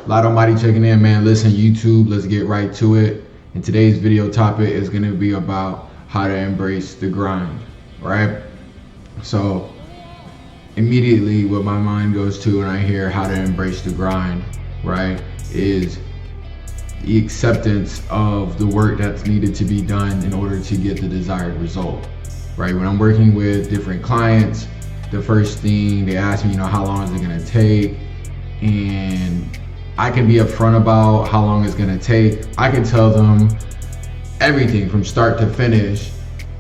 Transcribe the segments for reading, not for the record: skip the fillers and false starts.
Lite Almighty checking in, man. Listen, YouTube, let's get right to it. And today's video topic is going to be about how to embrace the grind, right? So immediately what my mind goes to when I hear how to embrace the grind, right, is the acceptance of the work that's needed to be done in order to get the desired result, right? When I'm working with different clients, the first thing they ask me, how long is it going to take? And I can be upfront about how long it's going to take. I can tell them everything from start to finish,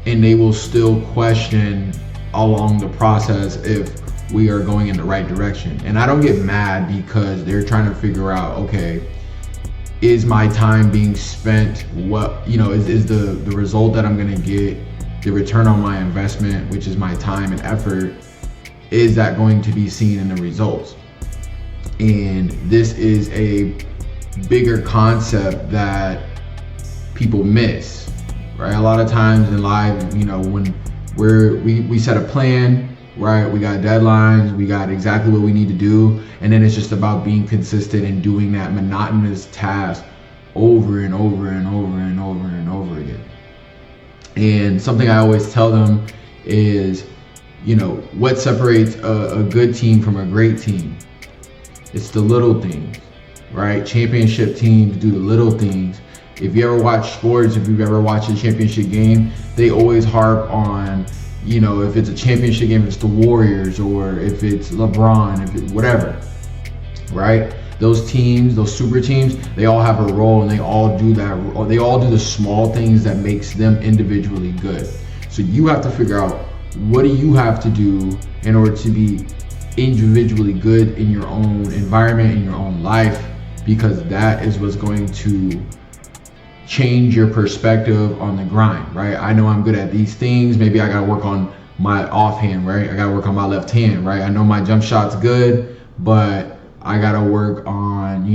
and they will still question along the process if we are going in the right direction. And I don't get mad because they're trying to figure out, okay, is my time being spent, what, is the result that I'm going to get, the return on my investment, which is my time and effort, is that going to be seen in the results? And this is a bigger concept that people miss, right? A lot of times in life, when we set a plan, right? We got deadlines, we got exactly what we need to do, and then it's just about being consistent and doing that monotonous task over and over and over and over and over again. And something I always tell them is, what separates a good team from a great team? It's the little things, right? Championship teams do the little things. If you ever watch sports, if you've ever watched a championship game, they always harp on, if it's a championship game, it's the Warriors, or if it's LeBron, if it's whatever, right? Those teams, those super teams, they all have a role, and they all do that. They all do the small things that makes them individually good. So you have to figure out, what do you have to do in order to be individually good in your own environment, in your own life, because that is what's going to change your perspective on the grind, right? I know I'm good at these things. Maybe I gotta work on my offhand, right? I gotta work on my left hand, right? I know my jump shot's good, but I gotta work on,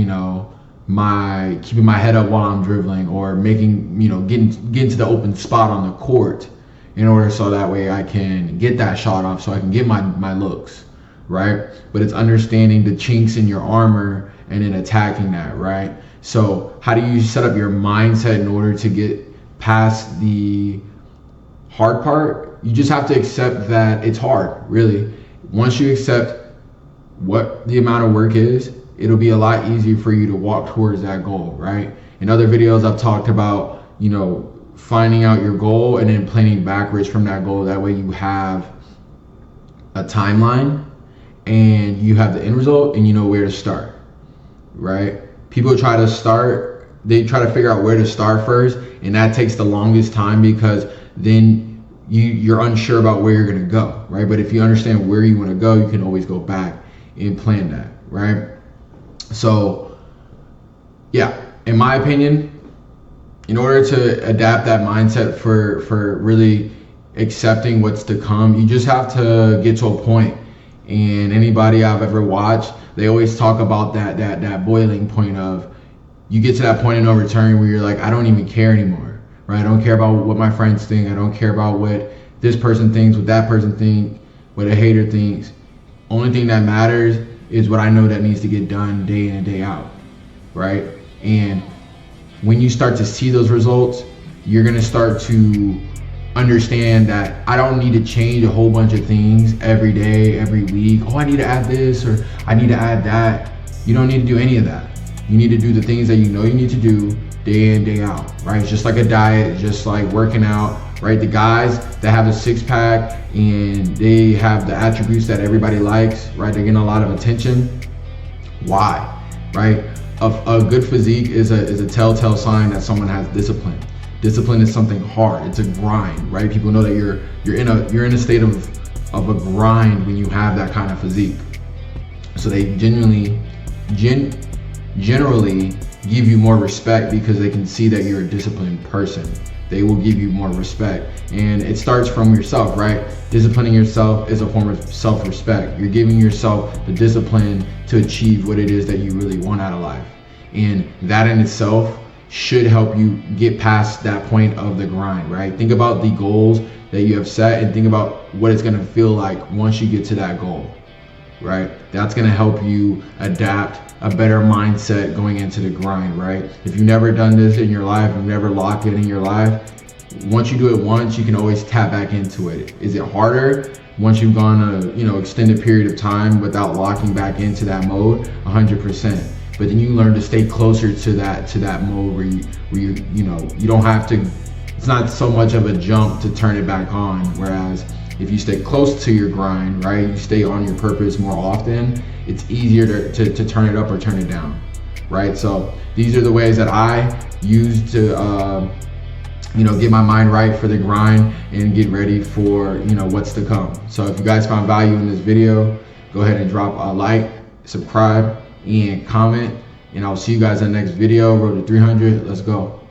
my keeping my head up while I'm dribbling, or making, getting to the open spot on the court in order so that way I can get that shot off, so I can get my looks, right? But it's understanding the chinks in your armor and then attacking that, right? So how do you set up your mindset in order to get past the hard part? You just have to accept that it's hard, really. Once you accept what the amount of work is, it'll be a lot easier for you to walk towards that goal, right? In other videos, I've talked about, finding out your goal and then planning backwards from that goal. That way you have a timeline and you have the end result and you know where to start, right? People try to figure out where to start first, and that takes the longest time because then you're unsure about where you're going to go, right? But if you understand where you want to go, you can always go back and plan that, right? So yeah, in my opinion, in order to adapt that mindset for really accepting what's to come, you just have to get to a point. And anybody I've ever watched, they always talk about that boiling point of, you get to that point of no return where you're like, I don't even care anymore, right? I don't care about what my friends think. I don't care about what this person thinks, what that person thinks, what a hater thinks. Only thing that matters is what I know that needs to get done day in and day out, right? And when you start to see those results, you're gonna start to understand that I don't need to change a whole bunch of things every day, every week. Oh, I need to add this, or I need to add that. You don't need to do any of that. You need to do the things that you know you need to do day in, day out, right? It's just like a diet, just like working out, right? The guys that have a six pack and they have the attributes that everybody likes, right? They're getting a lot of attention. Why, right? A good physique is a telltale sign that someone has discipline. Discipline is something hard. It's a grind, right? People know that you're in a state of a grind when you have that kind of physique. So they generally give you more respect because they can see that you're a disciplined person. They will give you more respect, and it starts from yourself, right? Disciplining yourself is a form of self-respect. You're giving yourself the discipline to achieve what it is that you really want out of life, and that in itself should help you get past that point of the grind, right? Think about the goals that you have set and think about what it's going to feel like once you get to that goal, right? That's gonna help you adapt a better mindset going into the grind, right? If you've never done this in your life, you've never locked it in your life, once you do it once, you can always tap back into it. Is it harder once you've gone a extended period of time without locking back into that mode? 100%. But then you learn to stay closer to that mode where you don't have to. It's not so much of a jump to turn it back on. Whereas if you stay close to your grind, right, you stay on your purpose more often, it's easier to turn it up or turn it down, right? So these are the ways that I use to get my mind right for the grind and get ready for what's to come. So if you guys found value in this video, go ahead and drop a like, subscribe, and comment, and I'll see you guys in the next video. Road to 300. Let's go.